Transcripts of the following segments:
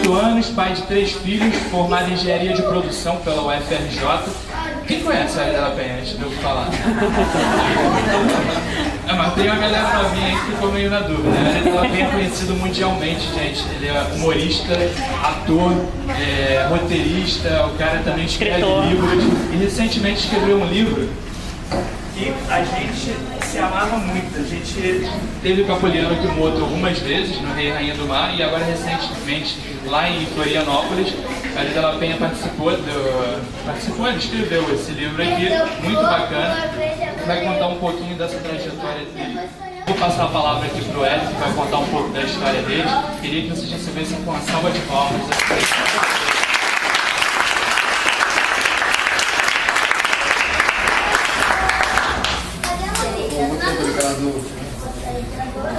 28 anos, pai de 3 filhos, formado em engenharia de produção pela UFRJ. Quem conhece a Arely Della Penha, antes de eu falar? Mas tem uma galera novinha aí que ficou meio na dúvida. A Arely Della Penha é conhecido mundialmente, gente. Ele é humorista, ator, roteirista, o cara também escreve livros. E recentemente escreveu um livro que a gente se amava muito. A gente teve o Capoliano Kimoto algumas vezes no Rei e Rainha do Mar, e agora recentemente lá em Florianópolis a Arely Della Penha participou, ele escreveu esse livro aqui, muito bacana, vai contar um pouquinho dessa trajetória dele. Vou passar a palavra aqui para o Hélio, que vai contar um pouco da história dele. Queria que vocês recebessem com uma salva de palmas.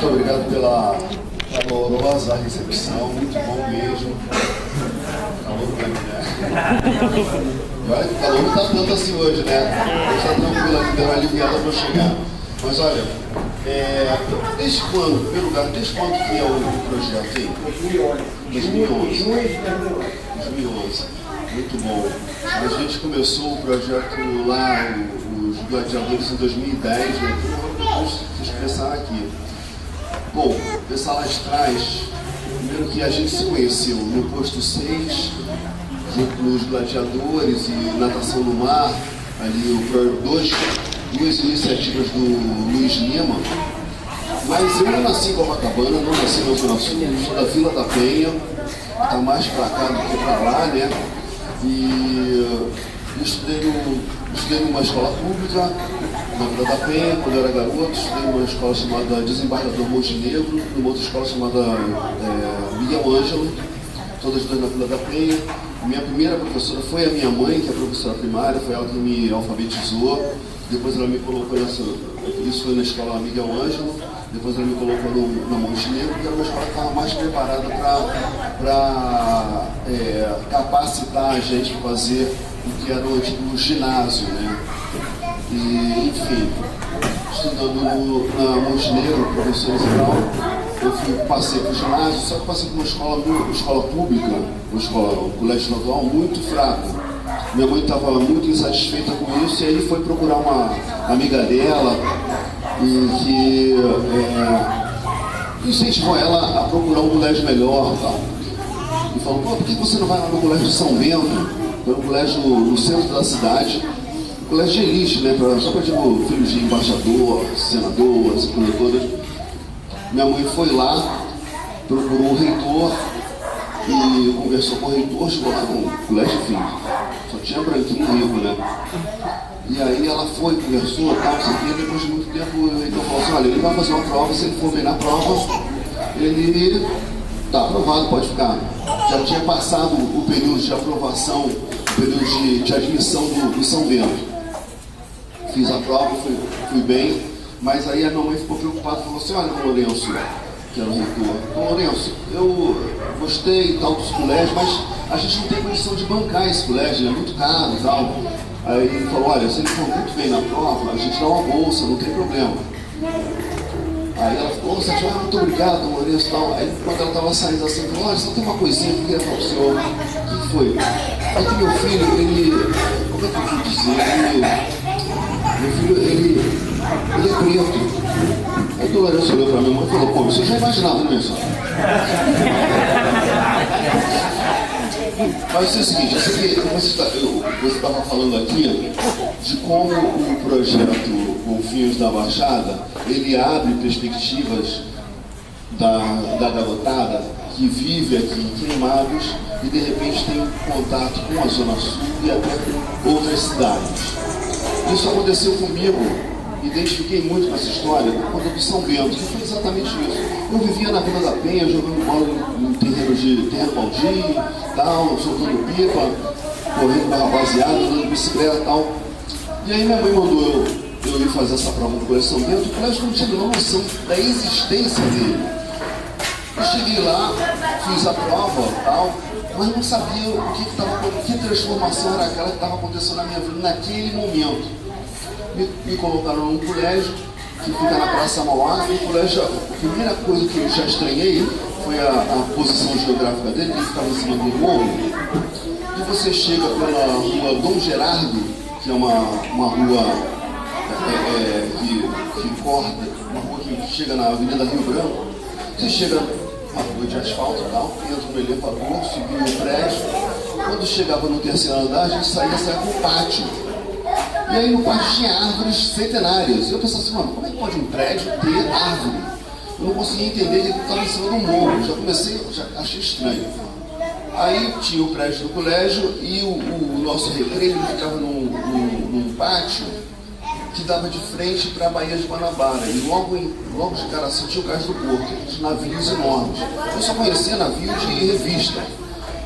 Muito obrigado pela calorosa recepção, muito bom mesmo. Calor grande, né? E olha que o calor não está tanto assim hoje, né? Está tranquilo aqui, deu uma aliviada para chegar. Mas olha, desde quando, em primeiro lugar, desde quando que é o projeto aí? 2011. 2011. Muito bom. A gente começou o projeto lá, os Gladiadores, em 2010, né? Vamos expressar aqui. Bom, pensar lá atrás, primeiro que a gente se conheceu no posto 6, junto nos Gladiadores e Natação no Mar, ali duas iniciativas do Luiz Lima. Mas eu não nasci em Copacabana, não nasci na Zona Sul, sou da Vila da Penha, está mais para cá do que para lá, né? E estudei numa escola pública, na Vila da Penha, quando eu era garoto. Estudei numa escola chamada Desembargador Montenegro, numa outra escola chamada Miguel Ângelo, todas duas na Vila da Penha. Minha primeira professora foi a minha mãe, que é professora primária, foi ela que me alfabetizou. Depois ela me colocou isso foi na escola Miguel Ângelo, depois ela me colocou na Montenegro, que era uma escola que estava mais preparada para capacitar a gente para fazer o que era o ginásio, né? E, enfim, estudando na Montenegro, professores e tal, eu passei para o ginásio, só que passei por uma escola pública, um colégio estadual muito fraco. Minha mãe estava muito insatisfeita com isso, e aí foi procurar uma amiga dela e que incentivou ela a procurar um colégio melhor e tal. E falou, por que você não vai lá no colégio de São Bento? Foi um colégio no centro da cidade, um colégio de elite, né? Só para tipo, filhos de embaixador, senador, essas coisas todas. Minha mãe foi lá, procurou o reitor e conversou com o reitor, chegou lá no colégio, enfim, só tinha branquinho e rico, né? E aí ela foi, conversou, tal, não sei o quê. Depois de muito tempo o reitor falou assim, olha, ele vai fazer uma prova, se ele for bem na prova, ele está aprovado, pode ficar. Já tinha passado o período de aprovação, o período de admissão do São Bento. Fiz a prova, fui bem, mas aí a minha mãe ficou preocupada e falou assim, olha, Lourenço, que era o reitor, Lourenço, eu gostei e tal dos colégios, mas a gente não tem condição de bancar esse colégio, é muito caro e tal. Aí ele falou, olha, se ele for muito bem na prova, a gente dá uma bolsa, não tem problema. Aí ela falou, muito obrigado, Lourenço e tal. Aí quando ela estava saindo assim, falou, olha, só tem uma coisinha que eu queria falar pro senhor. O que foi? É que meu filho, como é que eu vou dizer? Meu filho, ele é preto. Aí o Lourenço olhou para minha mãe e falou, pô, você já imaginava, né, minha senhora? Mas é o seguinte, você estava falando aqui de como o projeto Golfinhos da Baixada, ele abre perspectivas da garotada que vive aqui em Queimados e de repente tem contato com a Zona Sul e até com outras cidades. Isso aconteceu comigo. Identifiquei muito com essa história por conta do São Bento, que foi exatamente isso. Eu vivia na Vila da Penha, jogando bola em terreno baldio, tal, soltando pipa, correndo com a rapaziada, andando de bicicleta e tal. E aí minha mãe mandou eu ir fazer essa prova no Colégio São Bento. O colégio não tinha nenhuma noção da existência dele. Eu cheguei lá, fiz a prova e tal, mas não sabia que transformação era aquela que estava acontecendo na minha vida naquele momento. Me colocaram num colégio que fica na Praça Mauá. No colégio, a primeira coisa que eu já estranhei foi foi a posição geográfica dele, ele ficava em cima do morro, e você chega pela rua Dom Gerardo, que é uma rua que corta, uma rua que chega na Avenida Rio Branco. Você chega na rua de asfalto e tal, entra no elevador, subia o prédio. Quando chegava no terceiro andar, a gente saía para o pátio. E aí no pátio tinha árvores centenárias. E eu pensava assim, mano, como é que pode um prédio ter árvore? Eu não conseguia entender que ele estava em cima do morro. Já achei estranho. Aí tinha o prédio do colégio e o nosso recreio ficava num pátio que dava de frente para a Baía de Guanabara. E logo de cara assim tinha o Cais do Porto, aqueles navios enormes. Eu só conhecia navio de revista.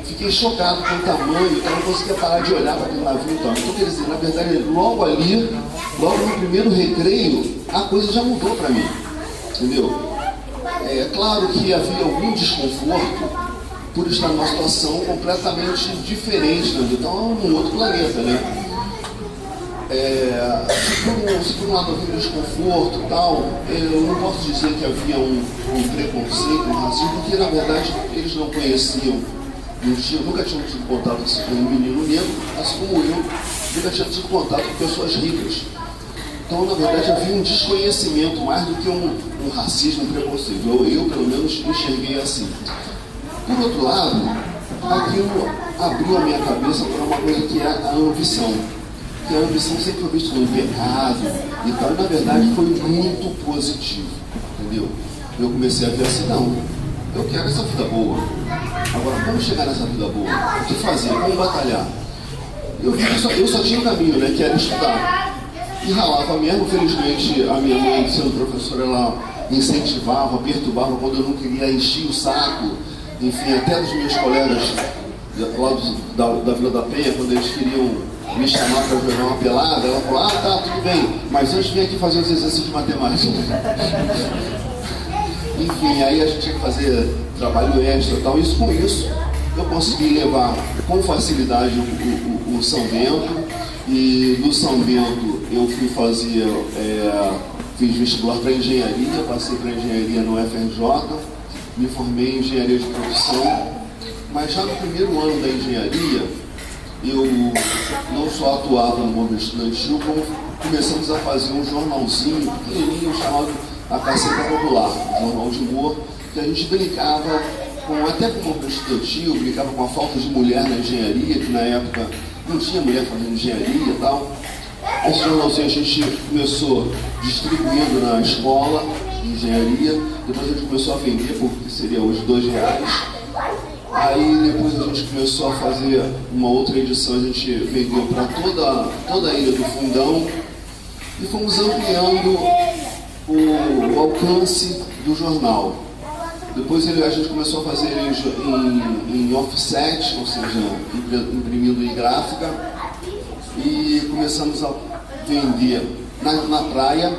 Fiquei chocado com o tamanho, eu não conseguia parar de olhar para aquele navio. Então, quer dizer, na verdade, logo no primeiro recreio, a coisa já mudou para mim. Entendeu? É claro que havia algum desconforto por estar numa situação completamente diferente, né? Então, num outro planeta, né? Se por um lado havia desconforto e tal, eu não posso dizer que havia um preconceito, um racismo, porque na verdade eles não conheciam, nunca tinham tido contato com um menino negro, assim como eu, nunca tinha tido contato com pessoas ricas. Então, na verdade, havia um desconhecimento mais do que um racismo, um preconceito. Eu, pelo menos, enxerguei assim. Por outro lado, aquilo abriu a minha cabeça para uma coisa que é a ambição. Que a ambição sempre foi vista como pecado e tal, e na verdade foi muito positivo, entendeu? Eu comecei a ver assim, não, eu quero essa vida boa. Agora, como chegar nessa vida boa? O que fazer? Como batalhar? Eu só tinha um caminho, né, que era estudar. E ralava mesmo, felizmente, a minha mãe, sendo professora, ela incentivava, perturbava quando eu não queria, encher o saco. Enfim, até dos meus colegas lá da Vila da Penha, quando eles queriam me chamar para jogar uma pelada, ela falou, tá, tudo bem, mas antes vem aqui fazer os exercícios de matemática. Enfim, aí a gente tinha que fazer trabalho extra e tal. Isso, com isso, eu consegui levar com facilidade o São Bento. E do São Bento eu fui fazer, fiz vestibular para engenharia, passei para engenharia no FRJ, me formei em engenharia de produção, mas já no primeiro ano da engenharia, eu não só atuava no movimento estudantil, como começamos a fazer um jornalzinho pequenininho chamado A Caceta Popular, um jornal de humor, que a gente brincava até com o movimento estudantil, brincava com a falta de mulher na engenharia, que na época não tinha mulher fazendo engenharia e tal. Esse jornalzinho a gente começou distribuindo na escola de engenharia, depois a gente começou a vender por que seria hoje R$2. Aí depois a gente começou a fazer uma outra edição, a gente vendeu para toda a Ilha do Fundão e fomos ampliando o alcance do jornal. Depois a gente começou a fazer em offset, ou seja, imprimindo em gráfica, e começamos a vender na praia,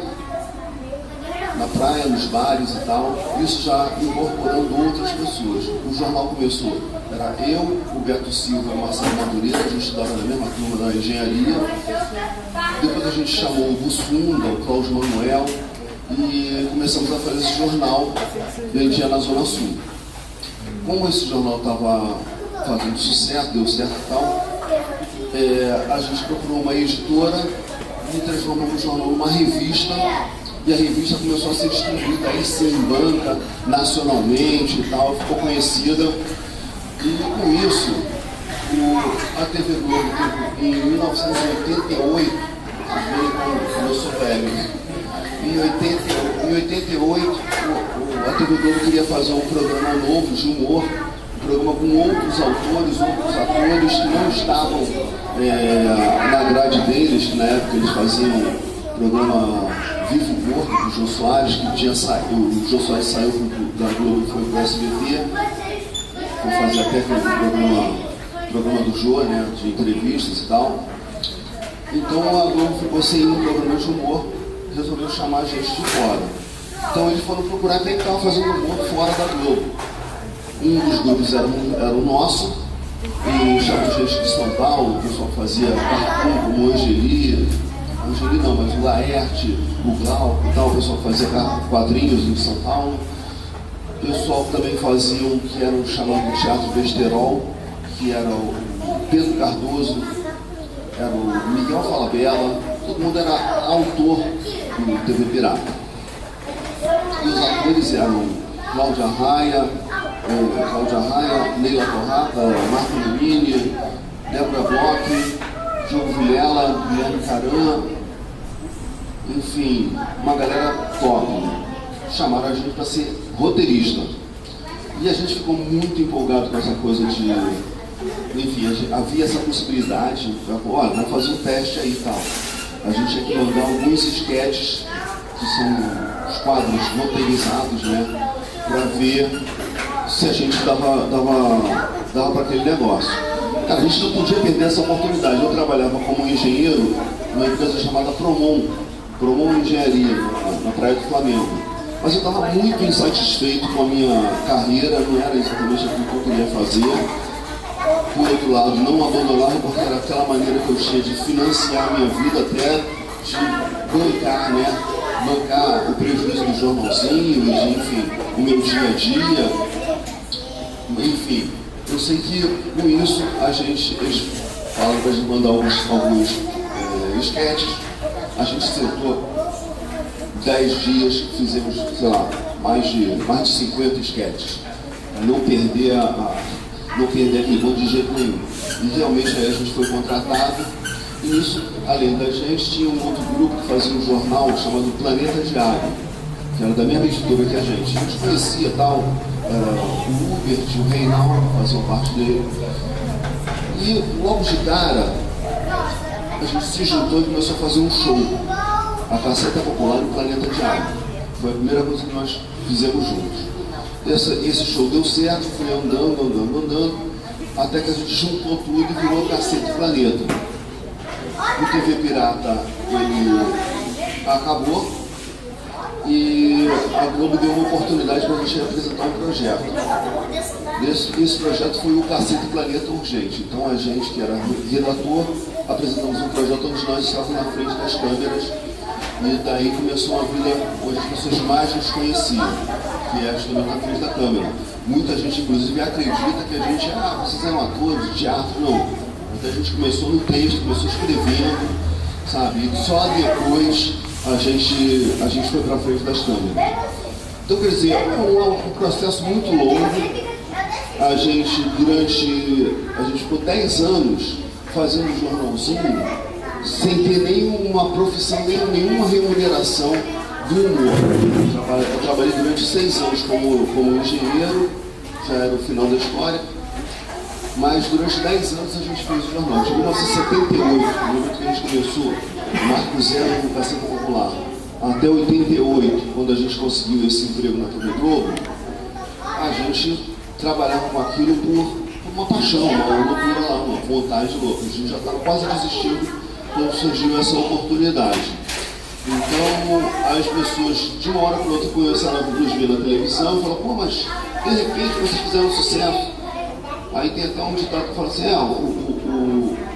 nos bares e tal, isso já incorporando outras pessoas. O jornal começou, era eu, o Beto Silva e o Marcelo Madureira, a gente estudava na mesma turma da engenharia. Depois a gente chamou o Bussunda, o Cláudio Manuel, e começamos a fazer esse jornal, vendia na Zona Sul. Como esse jornal estava fazendo sucesso, deu certo e tal, a gente procurou uma editora e transformou o jornal numa revista. E a revista começou a ser distribuída aí sim, em banca, nacionalmente e tal, ficou conhecida. E com isso, a TV Globo, em 1988, eu sou velho, em 88, a TV Globo queria fazer um programa novo de humor, um programa com outros autores, outros atores que não estavam na grade deles, que na época eles faziam o programa Vivo Gordo, do Jô Soares, que tinha saído, o Jô Soares saiu da Globo e foi para o SBT, foi fazer até o programa do Jô, né, de entrevistas e tal. Então a Globo ficou sem um programa de humor, resolveu chamar a gente de fora. Então eles foram procurar quem estava fazendo humor fora da Globo. Um dos grupos era o nosso, e chamou gente de São Paulo, o pessoal fazia cartoon como Angeli não, mas o Laerte, o Glauco e tal, o pessoal fazia quadrinhos em São Paulo. pessoal também fazia um que era um chamado Teatro Besterol, que era o Pedro Cardoso, era o Miguel Falabella, todo mundo era autor do TV Pirata. E os atores eram Cláudia Raia, Neila Torraca, Marco Lumini, Débora Bloch, Diogo Vilela, Guilherme Caran, enfim, uma galera top. Chamaram a gente para ser roteirista. E a gente ficou muito empolgado com essa coisa de... Enfim, havia essa possibilidade, olha, vamos fazer um teste aí e tal. A gente tinha que mandar alguns esquetes, que são os quadros roteirizados, né? Para ver se a gente dava para aquele negócio. Cara, a gente não podia perder essa oportunidade. Eu trabalhava como engenheiro numa empresa chamada Promon Engenharia, na Praia do Flamengo. Mas eu estava muito insatisfeito com a minha carreira, não era exatamente aquilo que eu queria fazer. Por outro lado, não abandonava porque era aquela maneira que eu tinha de financiar a minha vida, até de bancar, né? Bancar o prejuízo dos jornalzinhos, enfim, o meu dia a dia. Enfim, eu sei que com isso eles falam para a gente mandar alguns esquetes. A gente sentou 10 dias, fizemos, sei lá, mais de 50 esquetes. Não perder aquele bom de jeito nenhum. E realmente aí a gente foi contratado. E isso, além da gente, tinha um outro grupo que fazia um jornal chamado Planeta Diário, que era da mesma editora que a gente. A gente conhecia tal, o Hubert, o Reinaldo faziam parte dele. E logo de cara, a gente se juntou e começou a fazer um show. A Caceta Popular no Planeta Diário. Foi a primeira coisa que nós fizemos juntos. Esse show deu certo, foi andando, até que a gente juntou tudo e virou Caceta Planeta. O TV Pirata, ele acabou e a Globo deu uma oportunidade para a gente apresentar um projeto. Esse projeto foi o Caceta Planeta Urgente. Então a gente, que era redator, apresentamos um projeto onde nós estávamos na frente das câmeras. E daí começou uma vida onde as pessoas mais nos conheciam, que é justamente na frente da câmera. Muita gente, inclusive, acredita que a gente, vocês eram atores de teatro, não. Então a gente começou no texto, começou escrevendo, sabe? E só depois a gente foi para frente das câmeras. Então, quer dizer, é um processo muito longo. A gente ficou 10 anos fazendo um jornalzinho, sem ter nenhuma profissão, nenhuma remuneração do humor. Eu trabalhei durante 6 anos como engenheiro, já era o final da história, mas durante 10 anos a gente fez o jornal. De 1978, no momento que a gente começou, Marco Zero no Caceta Popular, até 88, quando a gente conseguiu esse emprego na TV Globo, a gente trabalhava com aquilo por uma paixão, uma loucura lá, uma vontade louca. A gente já estava quase desistindo quando surgiu essa oportunidade. Então, as pessoas, de uma hora para outra, começaram a nos ver na televisão e falaram, pô, mas de repente vocês fizeram sucesso. Aí tem até um ditado que fala assim,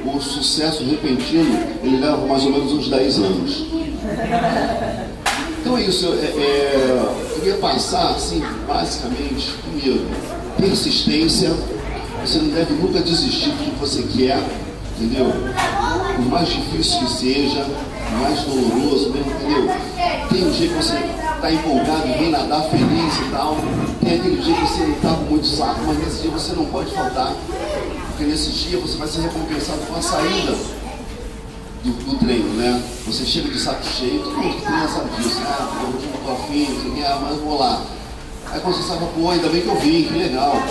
o sucesso repentino, ele leva mais ou menos uns 10 anos. Então é isso, eu queria passar, assim, basicamente, primeiro, persistência. Você não deve nunca desistir do que você quer, entendeu? Por mais difícil que seja, por mais doloroso mesmo, entendeu? Tem um dia que você está empolgado e vem nadar feliz e tal. Tem aquele dia que você não está com muito saco, mas nesse dia você não pode faltar. Porque nesse dia você vai ser recompensado com a saída do treino, né? Você chega de saco cheio, todo mundo que treina sabe disso, eu não estou afim, mas vou lá. Aí quando você sabe, pô, ainda bem que eu vim, que legal.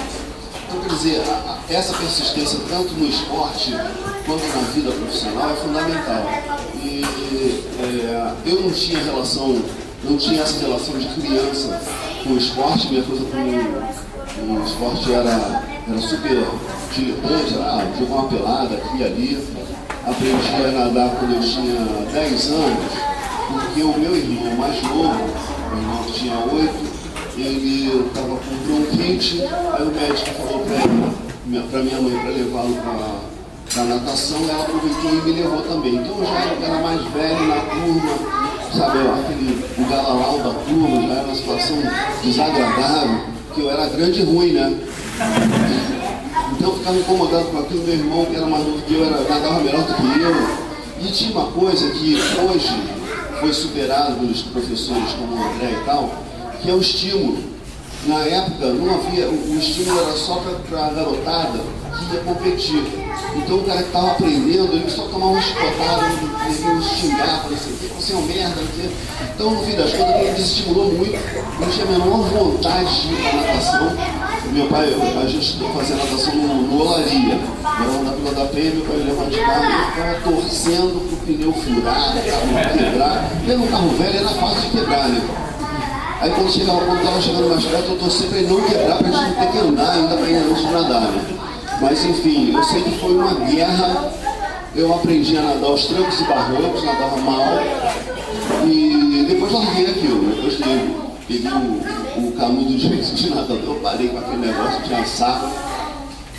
Então, quer dizer, essa persistência, tanto no esporte quanto na vida profissional, é fundamental. E eu não tinha essa relação de criança com o esporte. Minha coisa com o esporte era super diletante, jogar uma pelada aqui e ali. Aprendi a nadar quando eu tinha 10 anos, porque o meu irmão mais novo, meu irmão que tinha 8, ele estava com bronquite, aí o médico falou para minha mãe para levá-lo para natação, ela aproveitou e me levou também. Então eu já era mais velho na turma, sabe, o galalau da turma, já era uma situação desagradável. que eu era grande e ruim, né? Então eu ficava incomodado com aquilo. Meu irmão, que era mais novo que eu, nadava melhor do que eu. E tinha uma coisa que hoje foi superado pelos professores como o André e tal, que é o estímulo. Na época não havia, o estímulo era só para a garotada que ia competir. Então o cara que estava aprendendo, ele só tomava uma chicotada, ele xingava, falava assim, você é um merda, não sei. Então no fim das contas ele desestimulou muito, não tinha a menor vontade de ir para a natação. Meu pai, a gente fazia natação no Olaria, morava na Vila da Penha, meu pai levava de carro e eu ficava torcendo pro pneu furar, o carro quebrar. E era um carro velho, era fácil de quebrar, né? Aí quando estava chegando mais perto, eu torcia para ele não quebrar, para a gente não ter que andar ainda para ir antes de nadar, né? Mas enfim, eu sei que foi uma guerra, eu aprendi a nadar aos trancos e barrancos, nadava mal, e depois larguei aquilo, depois que peguei o canudo de nadador, parei com aquele negócio, tinha saco.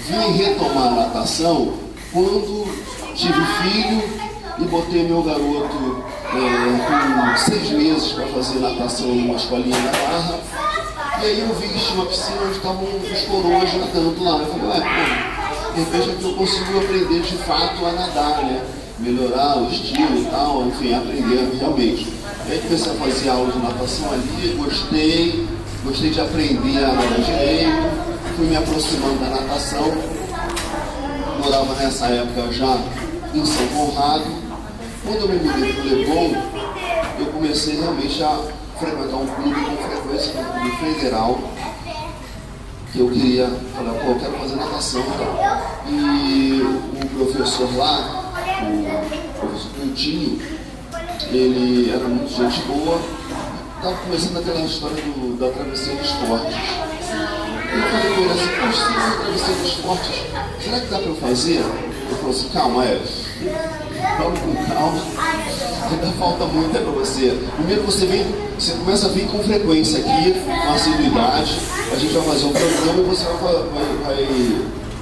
Vim retomar a natação quando tive filho e botei meu garoto com 6 meses para fazer natação numa escolinha na Barra. E aí eu vi que tinha uma piscina onde estavam os coroas nadando lá. Eu falei, ué, pô, de repente aqui eu consigo aprender de fato a nadar, né? Melhorar o estilo e tal, enfim, aprender realmente. Aí comecei a fazer aula de natação ali, gostei de aprender a nadar direito, fui me aproximando da natação. Morava nessa época já em São Conrado. Quando eu me mudei para o Leblon, eu comecei realmente a frequentar um clube com frequência, um clube federal, que eu queria, falar, pô, eu quero fazer natação e tal. E o professor lá, o professor Coutinho, ele era muito gente boa, estava começando aquela história da travessia dos fortes. Eu falei com ele assim, poxa, se a travessia dos fortes, será que dá para eu fazer? Ele falou assim, calma, vamos com calma, ainda falta muito para você. Primeiro você começa a vir com frequência aqui, com assiduidade, a gente vai fazer um programa e você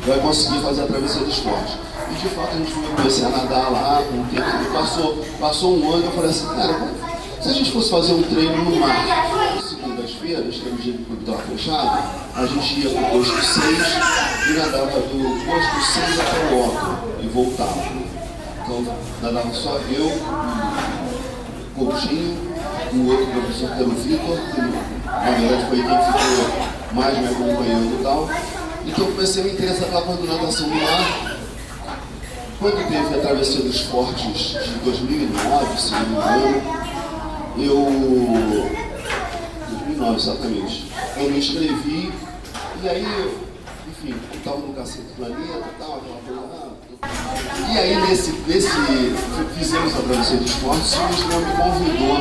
vai conseguir fazer a travessia dos fortes. E de fato a gente comecei a nadar lá, com o tempo passou um ano, eu falei assim, cara, se a gente fosse fazer um treino no mar, segundas-feiras, que era o dia que o clube estava fechado, a gente ia para o posto 6 e nadava do posto 6 até o Otto e voltava. Então nadava só eu, o Coutinho, o outro professor que era o Vitor, que na verdade foi quem ficou mais me acompanhando e tal. Então eu comecei a me interessar pela coisa da natação no mar. Quando teve a travessia dos fortes de 2009, se não me engano, 2009 exatamente, eu me inscrevi e aí, enfim, eu estava no Cacete Planeta e tal, aquela coisa lá. E aí fizemos a travessia dos fortes e o Ministério me convidou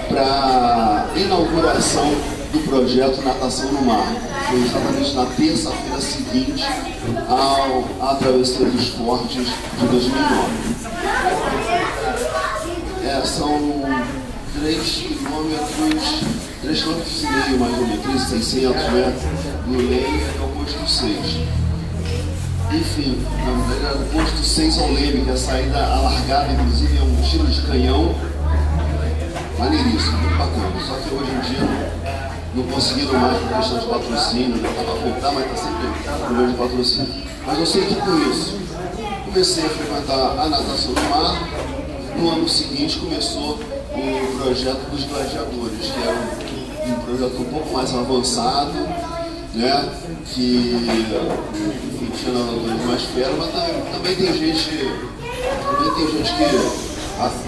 para a inauguração do projeto Natação no Mar. Foi exatamente na terça-feira seguinte à travessia dos fortes de 2009. São 3,5 quilômetros mais ou menos, 3.600 metros do Leme até o posto 6. Enfim, na verdade era do posto 6 ao Leme, que é a saída alargada, inclusive é um tiro de canhão. Maneiríssimo, muito bacana. Só que hoje em dia não conseguiram mais por questão de patrocínio, né? Estava a voltar, mas está sempre problema de patrocínio. Mas eu sei que com isso comecei a frequentar a natação no mar. No ano seguinte começou o projeto dos gladiadores, que era um projeto um pouco mais avançado, né? Que enfim, tinha nadadores mais fera, mas também tem gente que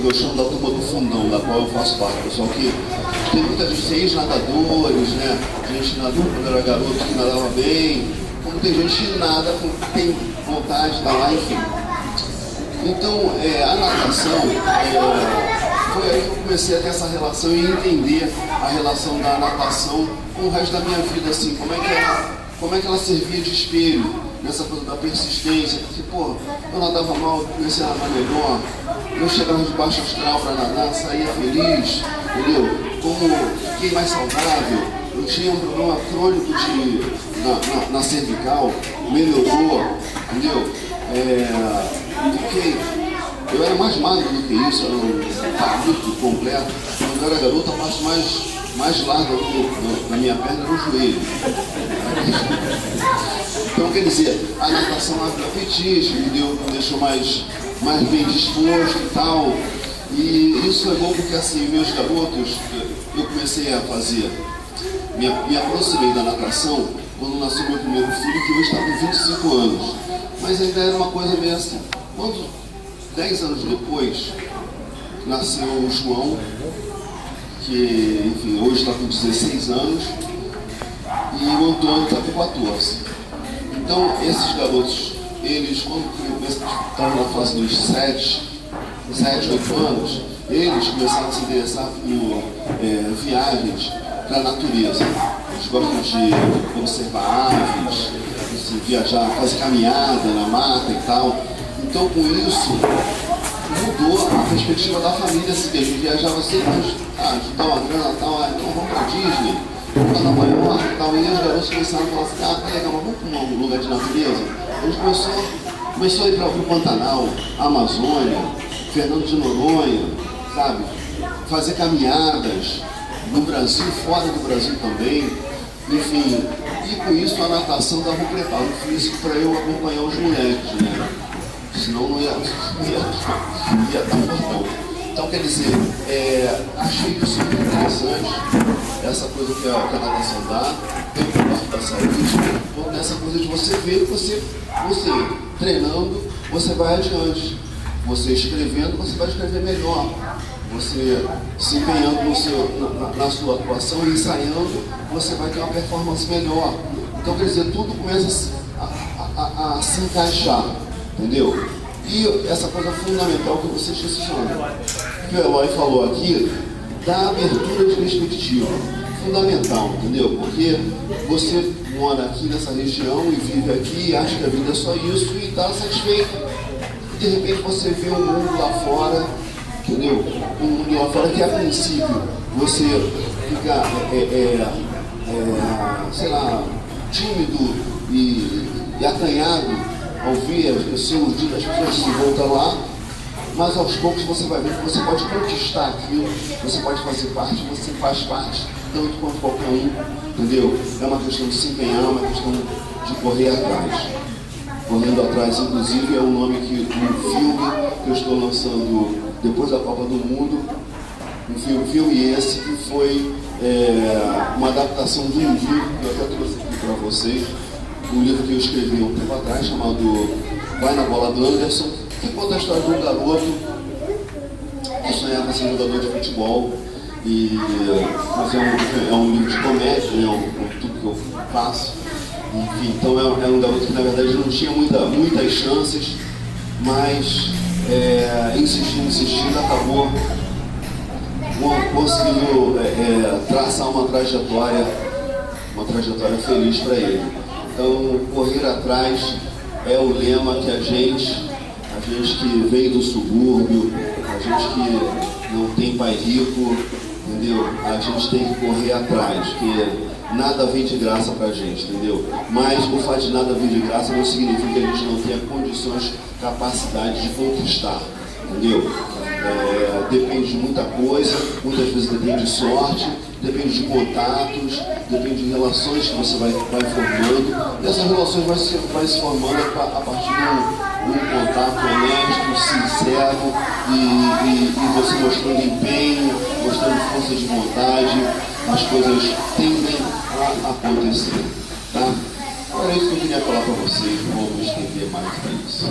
eu chamo da turma do fundão, da qual eu faço parte, pessoal, que tem muita gente, ex-nadadores, né? Gente nadou quando era garoto que nadava bem, como tem gente que nada, tem vontade de estar lá, enfim. Então, a natação, foi aí que eu comecei a ter essa relação e entender a relação da natação com o resto da minha vida, assim, como é que ela servia de espelho nessa coisa da persistência, porque, pô, eu nadava mal, eu comecei a nadar melhor, eu chegava de baixo astral para nadar, saía feliz, entendeu? Como fiquei mais saudável, eu tinha um problema crônico na cervical, melhorou, entendeu? Eu era mais magro do que isso, era um palito completo. Quando eu era garoto, a parte mais larga da minha perna era o joelho. Então, quer dizer, a natação abre o apetite, me deixou mais bem disposto e tal. E isso é bom porque, assim, meus garotos, eu comecei a fazer, me aproximei da natação quando nasceu meu primeiro filho, que hoje está com 25 anos. Mas ainda era uma coisa meio assim. Quando, 10 anos depois, nasceu o João, que, enfim, hoje está com 16 anos, e o Antônio está com 14. Então, esses garotos, eles, quando estavam na fase dos 7, 8 anos, eles começaram a se interessar por viagens para a natureza. Eles gostam de observar aves, de viajar, fazer caminhada na mata e tal. Então, com isso, mudou a perspectiva da família. Assim, a gente viajava sempre, juntar uma grana e tal, então vamos para Disney, vamos para Nova York e tal. E os garotos começaram a falar assim, tá legal, mas vamos para um lugar de natureza. A gente começou a ir para o Pantanal, Amazônia, Fernando de Noronha, sabe? Fazer caminhadas no Brasil, fora do Brasil também, enfim. E com isso a natação dava um preparo físico para eu acompanhar os moleques, né? Senão não ia dar bom. Então, quer dizer, achei isso muito interessante, essa coisa que a natação dá, tem parte da saúde, nessa coisa de você ver que você treinando, você vai adiante. Você escrevendo, você vai escrever melhor. Você se empenhando na sua atuação e ensaiando, você vai ter uma performance melhor. Então, quer dizer, tudo começa a se encaixar, entendeu? E essa coisa fundamental que você está ensinando, que o Eloy falou aqui, da abertura de perspectiva. Fundamental, entendeu? Porque você mora aqui nessa região e vive aqui e acha que a vida é só isso e está satisfeito. De repente você vê um mundo lá fora, entendeu? Um mundo lá fora que a princípio você fica, sei lá, tímido e acanhado ao ver as pessoas se voltam lá, mas aos poucos você vai ver que você pode conquistar aquilo, você pode fazer parte, você faz parte, tanto quanto qualquer um, entendeu? É uma questão de se empenhar, é uma questão de correr atrás. Correndo Atrás, inclusive, é o nome do filme que eu estou lançando depois da Copa do Mundo. Um filme esse que foi uma adaptação de um livro que eu até trouxe aqui para vocês. Um livro que eu escrevi há um tempo atrás, chamado Vai na Bola do Anderson, que conta a história de um garoto que sonhava ser jogador de futebol. Mas é um livro de comédia, tudo que eu faço. Enfim, então é um garoto que na verdade não tinha muitas chances, mas insistindo, acabou conseguindo traçar uma trajetória feliz para ele. Então, correr atrás é o lema que a gente que vem do subúrbio, a gente que não tem pai rico, entendeu? A gente tem que correr atrás, porque nada vem de graça pra gente, entendeu? Mas o fato de nada vir de graça não significa que a gente não tenha condições, capacidade de conquistar, entendeu? Depende de muita coisa, muitas vezes depende de sorte, depende de contatos, depende de relações que você vai formando. E essas relações vai se formando a partir de um contato honesto, sincero e você mostrando empenho, mostrando força de vontade, as coisas tendem a acontecer, tá? Era isso que eu queria falar para vocês, não vou me estender mais para isso.